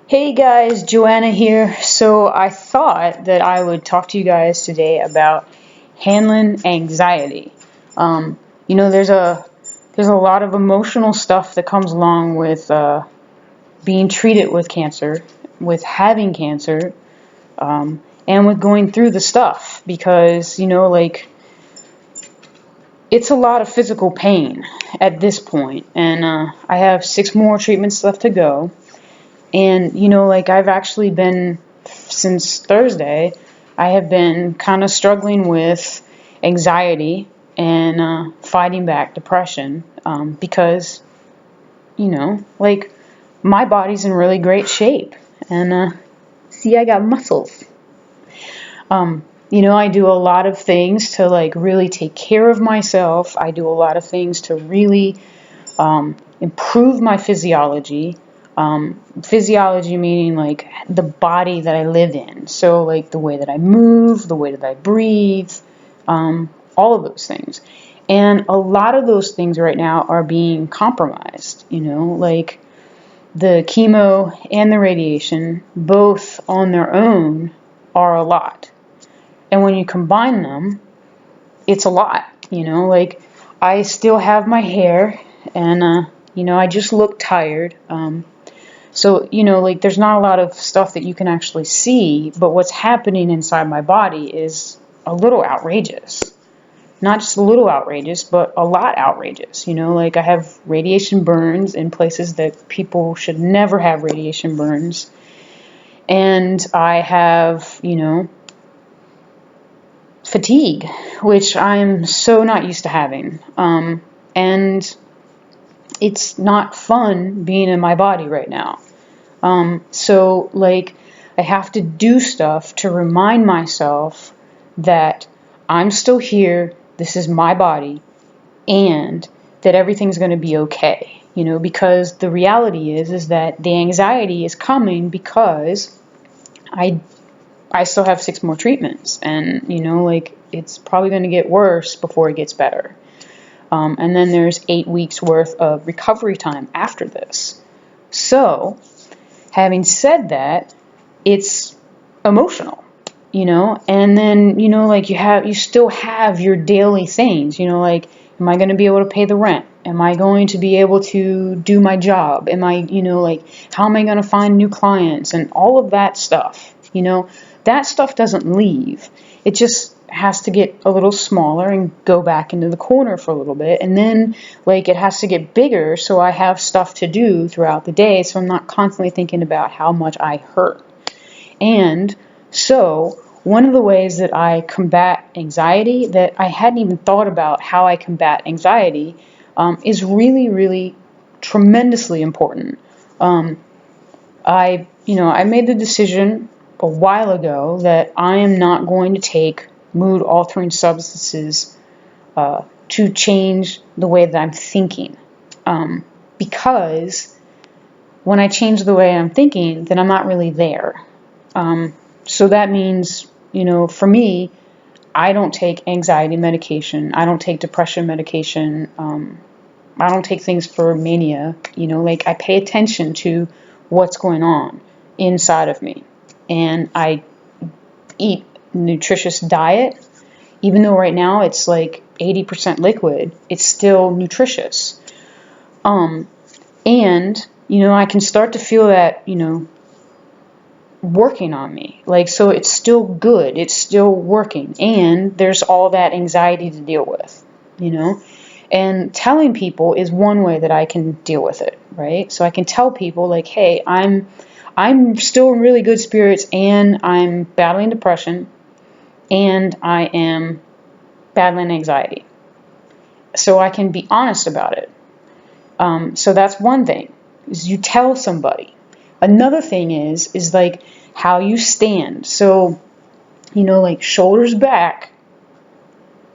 Hey guys, Joanna here. So I thought that I would talk to you guys today about handling anxiety. There's a lot of emotional stuff that comes along with being treated with cancer, with having cancer, and with going through the stuff because it's a lot of physical pain at this point, and I have 6 more treatments left to go. And, I've actually been, since Thursday, I have been kind of struggling with anxiety and fighting back depression because, my body's in really great shape. And, see, I got muscles. I do a lot of things to, really take care of myself. I do a lot of things to really improve my physiology. Physiology meaning like the body that I live in. So like the way that I move, the way that I breathe, all of those things. And a lot of those things right now are being compromised, like the chemo and the radiation, both on their own are a lot. And when you combine them, it's a lot, like I still have my hair and, I just look tired. So, there's not a lot of stuff that you can actually see, but what's happening inside my body is a little outrageous. Not just a little outrageous, but a lot outrageous. I have radiation burns in places that people should never have radiation burns. And I have, fatigue, which I'm so not used to having. And it's not fun being in my body right now. So I have to do stuff to remind myself that I'm still here, this is my body, and that everything's going to be okay. Because the reality is that the anxiety is coming because I still have 6 more treatments, and it's probably going to get worse before it gets better. And then there's 8 weeks worth of recovery time after this. So having said that, it's emotional, and then, you still have your daily things, am I going to be able to pay the rent? Am I going to be able to do my job? Am I, how am I going to find new clients and all of that stuff, that stuff doesn't leave. It just has to get a little smaller and go back into the corner for a little bit. And then it has to get bigger so I have stuff to do throughout the day. So I'm not constantly thinking about how much I hurt. And so one of the ways that I combat anxiety that I hadn't even thought about how I combat anxiety is really, really tremendously important. I made the decision a while ago that I am not going to take mood altering substances to change the way that I'm thinking. Because when I change the way I'm thinking, then I'm not really there. So that means, for me, I don't take anxiety medication. I don't take depression medication. I don't take things for mania. I pay attention to what's going on inside of me. And I eat nutritious diet. Even though right now it's 80% liquid, it's still nutritious. And, I can start to feel that, working on me. So it's still good. It's still working. And there's all that anxiety to deal with, And telling people is one way that I can deal with it, right? So I can tell people hey, I'm still in really good spirits and I'm battling depression and I am battling anxiety. So I can be honest about it. So that's one thing, is you tell somebody. Another thing is how you stand. So, shoulders back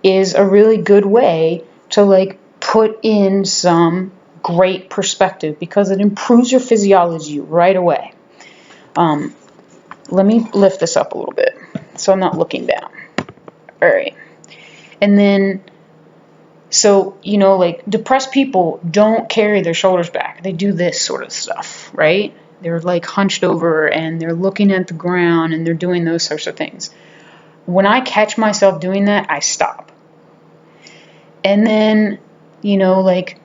is a really good way to put in some great perspective because it improves your physiology right away. Let me lift this up a little bit so I'm not looking down. All right. And then, so, depressed people don't carry their shoulders back. They do this sort of stuff, right? they're like hunched over and they're looking at the ground and they're doing those sorts of things. When I catch myself doing that, I stop. And then, like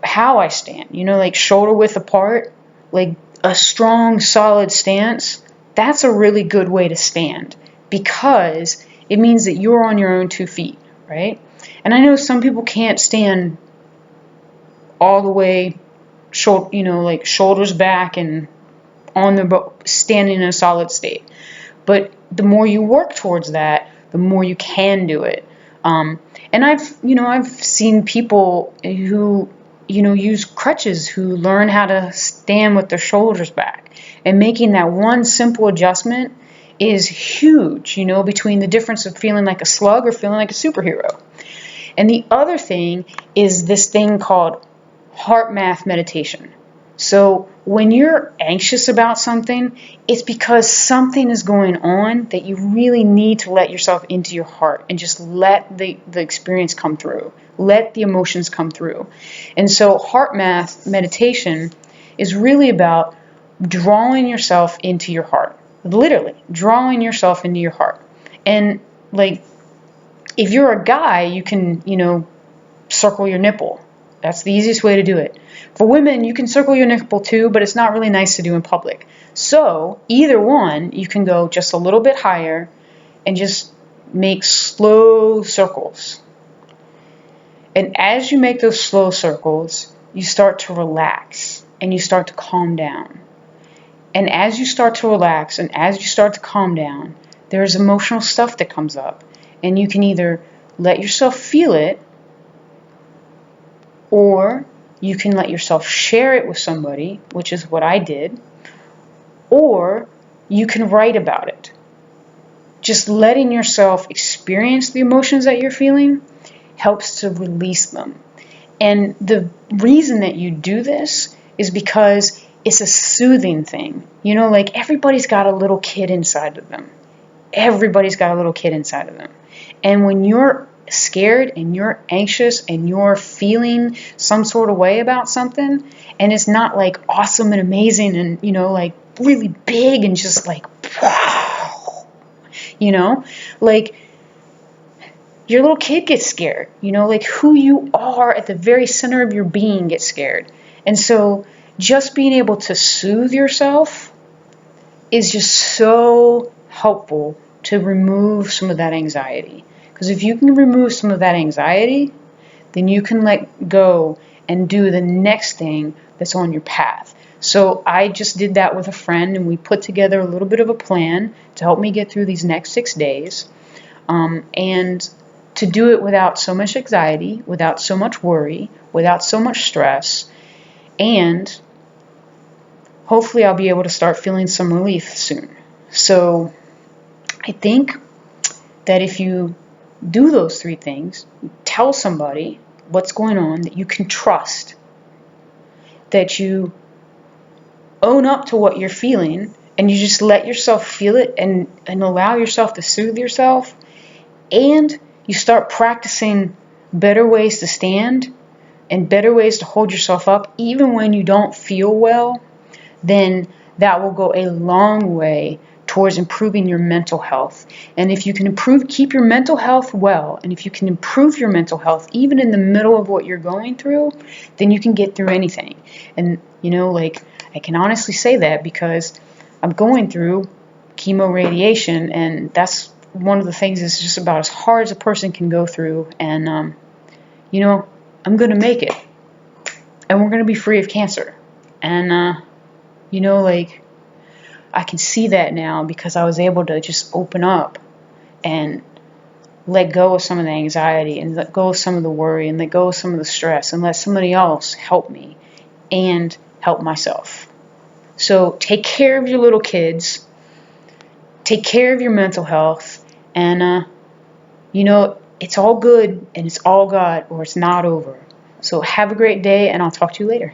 how I stand, like shoulder width apart, like a strong, solid stance. That's a really good way to stand because it means that you're on your own 2 feet, right? And I know some people can't stand all the way, like shoulders back and on their standing in a solid state. But the more you work towards that, the more you can do it. And I've seen people who, use crutches who learn how to stand with their shoulders back. And making that one simple adjustment is huge, between the difference of feeling like a slug or feeling like a superhero. And the other thing is this thing called HeartMath meditation. So when you're anxious about something, it's because something is going on that you really need to let yourself into your heart and just let the experience come through. Let the emotions come through. And so HeartMath meditation is really about drawing yourself into your heart. Literally, drawing yourself into your heart. And like, if you're a guy, you can, circle your nipple. That's the easiest way to do it. For women, you can circle your nipple too, but it's not really nice to do in public. So either one, you can go just a little bit higher and just make slow circles. And as you make those slow circles, you start to relax and you start to calm down. And as you start to relax and as you start to calm down, there's emotional stuff that comes up. And you can either let yourself feel it, or you can let yourself share it with somebody, which is what I did, or you can write about it. Just letting yourself experience the emotions that you're feeling helps to release them. And the reason that you do this is because it's a soothing thing. Like everybody's got a little kid inside of them. Everybody's got a little kid inside of them. And when you're scared and you're anxious and you're feeling some sort of way about something, and it's not like awesome and amazing and, like really big and just like, wow, like your little kid gets scared, like who you are at the very center of your being gets scared. And so just being able to soothe yourself is just so helpful to remove some of that anxiety. Because if you can remove some of that anxiety, then you can let go and do the next thing that's on your path. So I just did that with a friend, and we put together a little bit of a plan to help me get through these next 6 days. And to do it without so much anxiety, without so much worry, without so much stress. And hopefully I'll be able to start feeling some relief soon. So I think that if you do those 3 things, tell somebody what's going on that you can trust, that you own up to what you're feeling, and you just let yourself feel it and allow yourself to soothe yourself, and you start practicing better ways to stand and better ways to hold yourself up even when you don't feel well, then that will go a long way towards improving your mental health. And if you can keep your mental health well, and if you can improve your mental health even in the middle of what you're going through, then you can get through anything. And like I can honestly say that because I'm going through chemo radiation, and that's one of the things that's just about as hard as a person can go through. And I'm going to make it, and we're going to be free of cancer. And like I can see that now because I was able to just open up and let go of some of the anxiety and let go of some of the worry and let go of some of the stress and let somebody else help me and help myself. So take care of your little kids, take care of your mental health, and it's all good and it's all God, or it's not over. So have a great day, and I'll talk to you later.